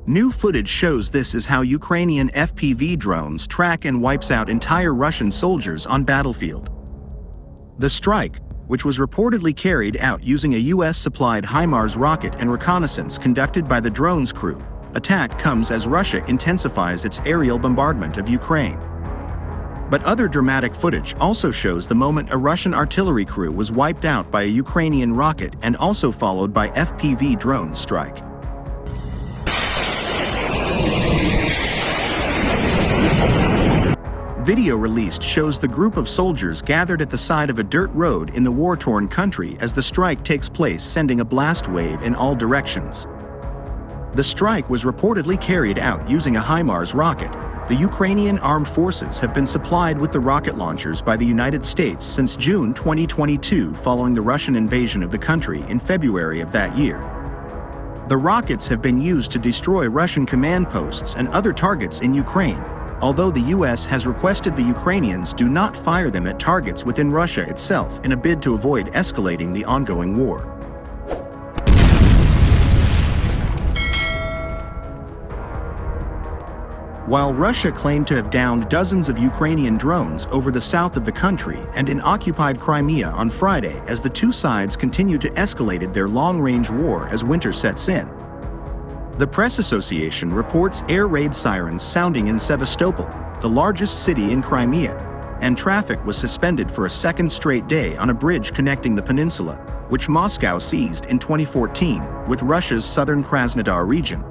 New footage shows this is how Ukrainian FPV drones track and wipes out entire Russian soldiers on battlefield. The strike, which was reportedly carried out using a US-supplied Himars rocket and reconnaissance conducted by the drone's crew, attack comes as Russia intensifies its aerial bombardment of Ukraine. But other dramatic footage also shows the moment a Russian artillery crew was wiped out by a Ukrainian rocket and also followed by FPV drone strike. Video released shows the group of soldiers gathered at the side of a dirt road in the war-torn country as the strike takes place, sending a blast wave in all directions. The strike was reportedly carried out using a Himars rocket. The Ukrainian armed forces have been supplied with the rocket launchers by the United States since June 2022, following the Russian invasion of the country in February of that year. The rockets have been used to destroy Russian command posts and other targets in Ukraine, although the US has requested the Ukrainians do not fire them at targets within Russia itself in a bid to avoid escalating the ongoing war. While Russia claimed to have downed dozens of Ukrainian drones over the south of the country and in occupied Crimea on Friday as the two sides continue to escalate their long-range war as winter sets in, the Press Association reports air raid sirens sounding in Sevastopol, the largest city in Crimea, and traffic was suspended for a second straight day on a bridge connecting the peninsula, which Moscow seized in 2014, with Russia's southern Krasnodar region.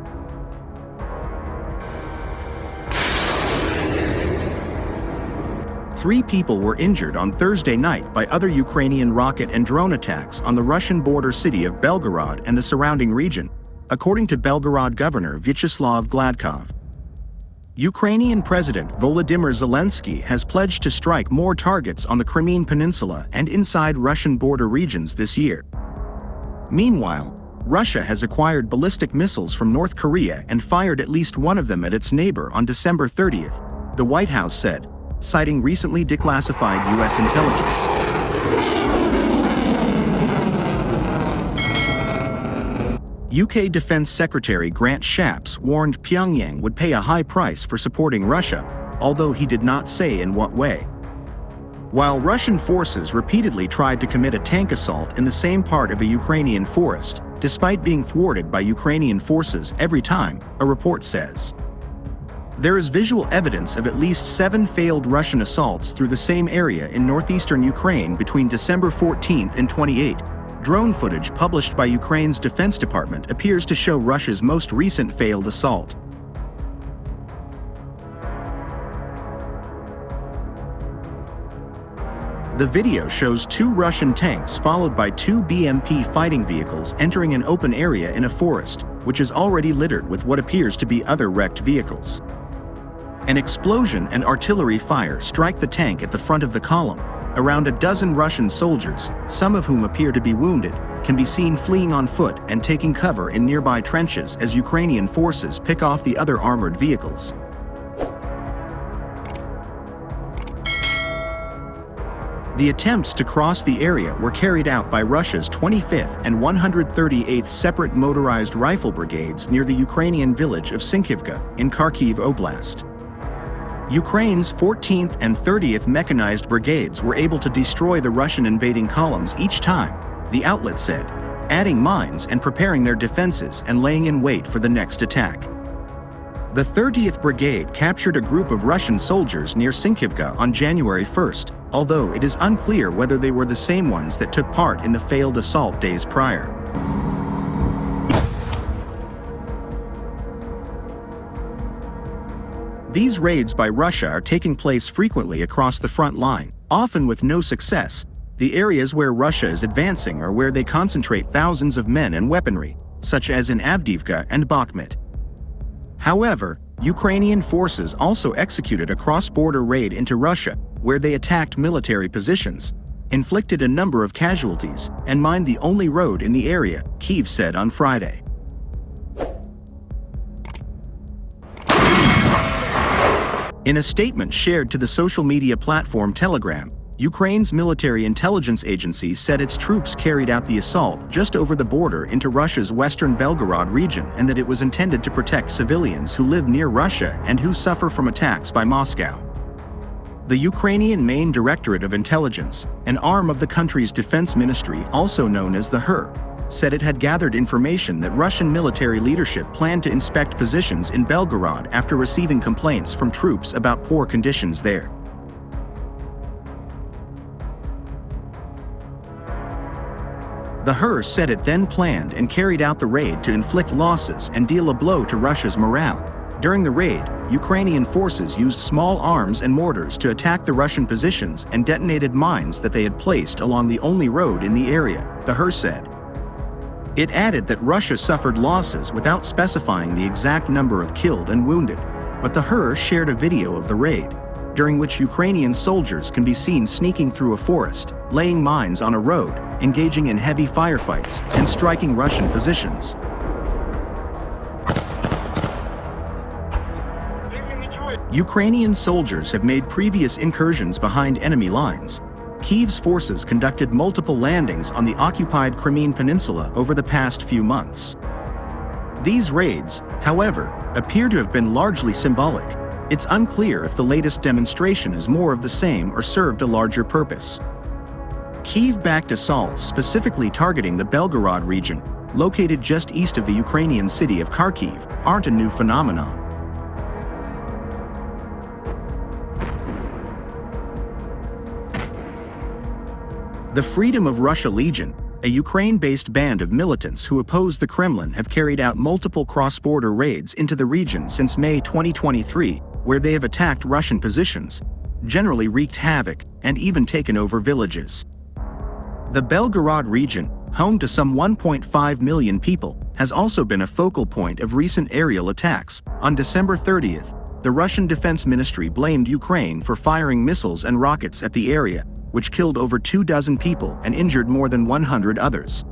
Three people were injured on Thursday night by other Ukrainian rocket and drone attacks on the Russian border city of Belgorod and the surrounding region, according to Belgorod Governor Vyacheslav Gladkov. Ukrainian President Volodymyr Zelensky has pledged to strike more targets on the Crimean Peninsula and inside Russian border regions this year. Meanwhile, Russia has acquired ballistic missiles from North Korea and fired at least one of them at its neighbor on December 30th, the White House said, citing recently declassified US intelligence. UK Defense Secretary Grant Shapps warned Pyongyang would pay a high price for supporting Russia, although he did not say in what way. While Russian forces repeatedly tried to commit a tank assault in the same part of a Ukrainian forest, despite being thwarted by Ukrainian forces every time, a report says. There is visual evidence of at least 7 failed Russian assaults through the same area in northeastern Ukraine between December 14 and 28. Drone footage published by Ukraine's Defense Department appears to show Russia's most recent failed assault. The video shows 2 Russian tanks followed by 2 BMP fighting vehicles entering an open area in a forest, which is already littered with what appears to be other wrecked vehicles. An explosion and artillery fire strike the tank at the front of the column. Around a dozen Russian soldiers, some of whom appear to be wounded, can be seen fleeing on foot and taking cover in nearby trenches as Ukrainian forces pick off the other armored vehicles. The attempts to cross the area were carried out by Russia's 25th and 138th Separate Motorized Rifle Brigades near the Ukrainian village of Avdiivka in Kharkiv Oblast. Ukraine's 14th and 30th Mechanized Brigades were able to destroy the Russian invading columns each time, the outlet said, adding mines and preparing their defenses and laying in wait for the next attack. The 30th Brigade captured a group of Russian soldiers near Avdiivka on January 1st, although it is unclear whether they were the same ones that took part in the failed assault days prior. These raids by Russia are taking place frequently across the front line, often with no success. The areas where Russia is advancing are where they concentrate thousands of men and weaponry, such as in Avdiivka and Bakhmut. However, Ukrainian forces also executed a cross-border raid into Russia, where they attacked military positions, inflicted a number of casualties, and mined the only road in the area, Kyiv said on Friday. In a statement shared to the social media platform Telegram, Ukraine's military intelligence agency said its troops carried out the assault just over the border into Russia's western Belgorod region and that it was intended to protect civilians who live near Russia and who suffer from attacks by Moscow. The Ukrainian Main Directorate of Intelligence, an arm of the country's defense ministry also known as the HER, said it had gathered information that Russian military leadership planned to inspect positions in Belgorod after receiving complaints from troops about poor conditions there. The HER said it then planned and carried out the raid to inflict losses and deal a blow to Russia's morale. During the raid, Ukrainian forces used small arms and mortars to attack the Russian positions and detonated mines that they had placed along the only road in the area, the HER said. It added that Russia suffered losses without specifying the exact number of killed and wounded, but the HER shared a video of the raid, during which Ukrainian soldiers can be seen sneaking through a forest, laying mines on a road, engaging in heavy firefights, and striking Russian positions. Ukrainian soldiers have made previous incursions behind enemy lines. Kyiv's forces conducted multiple landings on the occupied Crimean Peninsula over the past few months. These raids, however, appear to have been largely symbolic. It's unclear if the latest demonstration is more of the same or served a larger purpose. Kyiv-backed assaults specifically targeting the Belgorod region, located just east of the Ukrainian city of Kharkiv, aren't a new phenomenon. The Freedom of Russia Legion, a Ukraine-based band of militants who oppose the Kremlin, have carried out multiple cross-border raids into the region since May 2023, where they have attacked Russian positions, generally wreaked havoc, and even taken over villages. The Belgorod region, home to some 1.5 million people, has also been a focal point of recent aerial attacks. On December 30th, the Russian Defense Ministry blamed Ukraine for firing missiles and rockets at the area, which killed over 24 people and injured more than 100 others.